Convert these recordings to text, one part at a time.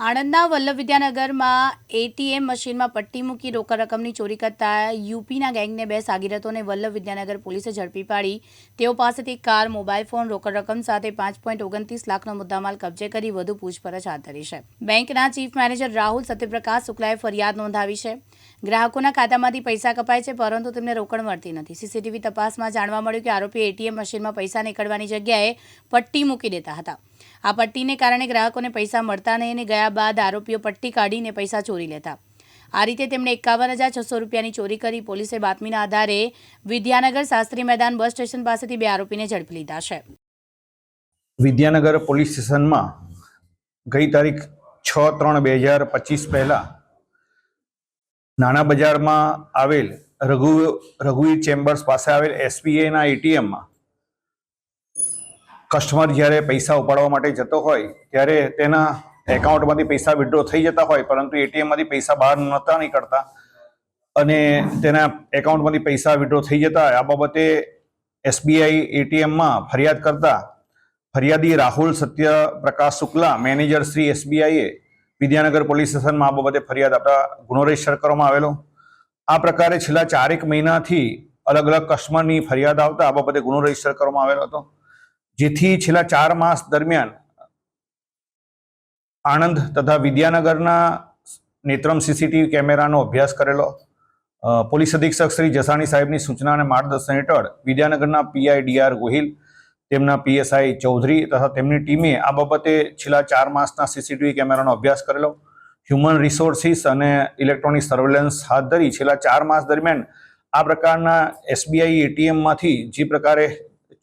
આણંદના Vallabh વિદ્યાનગરમાં ATM મશીનમાં પટ્ટી મૂકી રોકડ રકમની ચોરી કરતા યુપીના ગેંગને 2 સાગીરતોને વલ્લભ વિદ્યાનગર પોલીસે ઝડપી પાડી તેઓ પાસેથી કાર, મોબાઈલ ફોન, રોકડ રકમ સાથે 5.29 લાખનો મુદ્દામાલ કબજે કરી વધુ પૂછપરછ હાથ ધરી છે. બેંકના ચીફ મેનેજર રાહુલ સત્યપ્રકાશ શુક્લાએ ફરિયાદ નોંધાવી છે. ગ્રાહકોના ખાતામાંથી પૈસા કપાય છે પરંતુ તેમને રોકડ મળતી નથી. સીસીટીવી તપાસમાં જાણવા મળ્યું કે આરોપી એટીએમ મશીનમાં પૈસા નીકળવાની જગ્યાએ પટ્ટી મૂકી દેતા હતા. આ પટ્ટીને કારણે ગ્રાહકોને પૈસા મળતા નહીં અને ગયા બાદ આરોપીઓ પટ્ટી કાઢીને પૈસા ચોરી લેતા. આ રીતે તેમણે 51,600 રૂપિયાની ચોરી કરી. પોલીસે બાતમીના આધારે વિદ્યાનગર શાસ્ત્રી મેદાન બસ સ્ટેશન પાસેથી 2 આરોપીને ઝડપી લીધા છે. વિદ્યાનગર પોલીસ સ્ટેશનમાં ગઈ તારીખ 6/3/2025 પહેલા નાના બજારમાં આવેલ રઘુવીર ચેમ્બર્સ પાસે આવેલ એસબીઆઈના એટીએમમાં કસ્ટમર જ્યારે પૈસા ઉપાડવા માટે જતો હોય ત્યારે તેના એકાઉન્ટમાંથી પૈસા વિડ્રો થઈ જતા હોય, પરંતુ એટીએમમાંથી પૈસા બહાર નહોતા નીકળતા અને તેના એકાઉન્ટમાંથી પૈસા વિડ્રો થઈ જતા. આ બાબતે એસબીઆઈ એટીએમમાં ફરિયાદ કરતા ફરિયાદી રાહુલ સત્યપ્રકાશ શુક્લા, મેનેજર શ્રી એસબીઆઈએ વિદ્યાનગર પોલીસ સ્ટેશનમાં આ બાબતે ફરિયાદ આપતા ગુનો રજીસ્ટર કરવામાં આવેલો. આ પ્રકારે છેલ્લા 4 મહિનાથી અલગ અલગ કસ્ટમરની ફરિયાદ આવતા આ બાબતે ગુનો રજીસ્ટર કરવામાં આવેલો હતો, જેથી છેલ્લા 4 માસ દરમિયાન આણંદ તથા વિદ્યાનગરના નેત્રમ સીસીટીવી કેમેરાનો અભ્યાસ કરેલો. પોલીસ અધિક્ષક શ્રી જસાણી સાહેબની સૂચના અને માર્ગદર્શન હેઠળ વિદ્યાનગરના પીઆઈ ડીઆર ગોહિલ, તેમના પીએસઆઈ ચૌધરી તથા તેમની ટીમે આ બાબતે છેલ્લા 4 માસના સીસીટીવી કેમેરાનો અભ્યાસ કરેલો. હ્યુમન રિસોર્સિસ અને ઇલેક્ટ્રોનિક સર્વેલન્સ હાથ ધરી છેલ્લા 4 માસ દરમિયાન આ પ્રકારના એસબીઆઈ એટીએમમાંથી જે પ્રકારે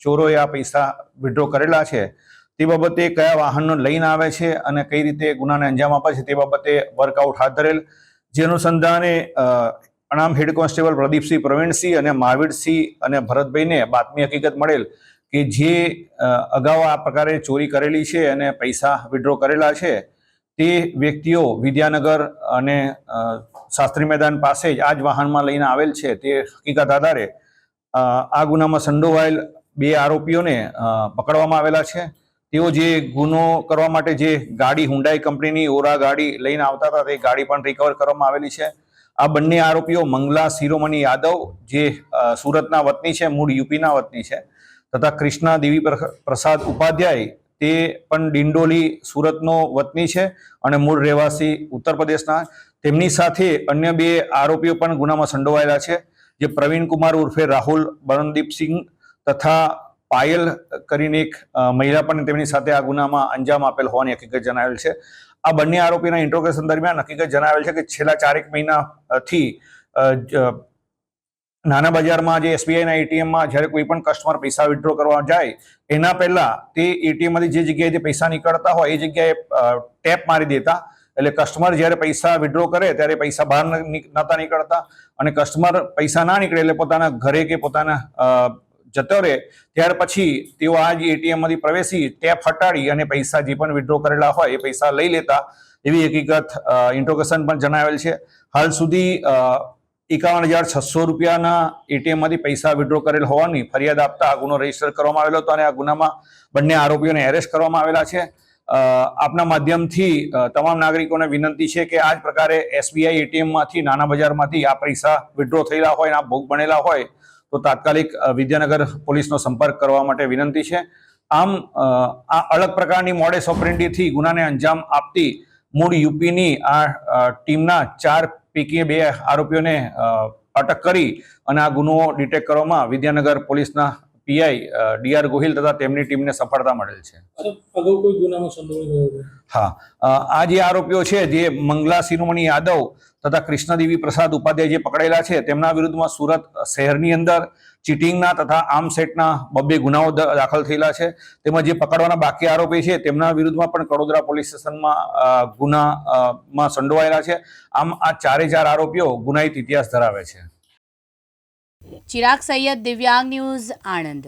ચોરોએ આ પૈસા વિડ્રો કરેલા છે તે બાબતે કયા વાહનો લઈને આવે છે અને કઈ રીતે ગુનાને અંજામ આપે છે તે બાબતે વર્કઆઉટ હાથ ધરેલ. જે અનુસંધાને અનામ હેડ કોન્સ્ટેબલ પ્રદીપસિંહ, પ્રવીણસિંહ અને મહાવીરસિંહ અને ભરતભાઈને બાતમી હકીકત મળેલ કે જે અગાઉ આ પ્રકારે ચોરી કરેલી છે અને પૈસા વિડ્રો કરેલા છે તે વ્યક્તિઓ વિદ્યાનગર અને શાસ્ત્રી મેદાન પાસે જ આ જ વાહનમાં લઈને આવેલ છે. તે હકીકત આધારે આ ગુનામાં સંડોવાયેલ 2 આરોપીઓને પકડવામાં આવેલા છે. તેઓ જે ગુનો કરવા માટે જે ગાડી હુન્ડાઈ કંપનીની ઓરા ગાડી લઈને આવતા હતા તે ગાડી પણ રિકવર કરવામાં આવેલી છે. આ બંને આરોપીઓ મંગલા શિરોમણી યાદવ, જે સુરતના વતની છે, મૂળ યુપીના વતની છે, તથા કૃષ્ણા દેવી પ્રસાદ ઉપાધ્યાય, તે પણ ડિંડોલી સુરતનો વતની છે અને મૂળ રહેવાસી ઉત્તર પ્રદેશના. તેમની સાથે અન્ય 2 આરોપીઓ પણ ગુનામાં સંડોવાયેલા છે, જે પ્રવીણ કુમાર ઉર્ફે રાહુલ બરણદીપસિંહ તથા પાયલ કરીને એક મહિલા પણ તેમની સાથે આ ગુનામાં અંજામ આપેલ હોવાની હકીકત જણાવેલ છે. આ બંને આરોપીના ઇન્ટ્રોગેશન દરમિયાન હકીકત જણાવેલ છે કે છેલ્લા 4 મહિનાથી નાના બજારમાં જે એસબીઆઈના એટીએમમાં જ્યારે કોઈ પણ કસ્ટમર પૈસા વિડ્રો કરવા જાય એના પહેલા તે એટીએમમાંથી જે જગ્યાએ પૈસા નીકળતા હોય એ જગ્યાએ ટેપ મારી દેતા. એટલે કસ્ટમર જ્યારે પૈસા વિડ્રો કરે ત્યારે પૈસા બહાર નહોતા નીકળતા અને કસ્ટમર પૈસા ના નીકળે એટલે પોતાના ઘરે કે પોતાના જતો રહે ત્યાર પછી તેઓ આ જ એટીએમમાંથી પ્રવેશી ટેપ હટાડી અને પૈસા જે પણ વિડ્રો કરેલા હોય એ પૈસા લઈ લેતા એવી હકીકત ઇન્ટ્રોગેશન પણ જણાવેલ છે. હાલ સુધી 51,600 રૂપિયાના એટીએમમાંથી પૈસા વિડ્રો કરેલ હોવાની ફરિયાદ આપતા આ ગુનો રજીસ્ટર કરવામાં આવેલો હતો અને આ ગુનામાં બંને આરોપીઓને એરેસ્ટ કરવામાં આવેલા છે. આપના માધ્યમથી તમામ નાગરિકોને વિનંતી છે કે આ જ પ્રકારે એસબીઆઈ એટીએમમાંથી, નાના બજારમાંથી આ પૈસા વિડ્રો થયેલા હોય અને આ ભોગ બનેલા હોય તો તાત્કાલિક વિદ્યાનગર પોલીસનો સંપર્ક કરવા માટે વિનંતી છે. આમ આ અલગ પ્રકારની મોડેસ ઓપરેન્ડીથી ગુનાને અંજામ આપતી મૂળ યુપીની આ ટીમના 4 પૈકી 2 આરોપીઓને અટક કરી અને આ ગુનો ડિટેક્ટ કરવામાં વિદ્યાનગર પોલીસના પીઆઈ ડીઆર ગોહિલ તથા તેમની ટીમને સફળતા મળેલ છે. હા, આ જે આરોપીઓ છે, જે મંગલા શિરોમણી યાદવ તથા કૃષ્ણદેવી પ્રસાદ ઉપાધ્યાય જે પકડેલા છે તેમના વિરુદ્ધમાં સુરત શહેરની અંદર ચીટિંગના તથા આર્મસેટના 2 ગુનાઓ દાખલ થયેલા છે. તેમજ જે પકડવાના બાકી આરોપી છે તેમના વિરુદ્ધમાં પણ કડોદરા પોલીસ સ્ટેશનમાં ગુનામાં સંડોવાયેલા છે. આમ આ 4 આરોપીઓ ગુનાહિત ઇતિહાસ ધરાવે છે. ચિરાગ સૈયદ, દિવ્યાંગ ન્યૂઝ, આણંદ.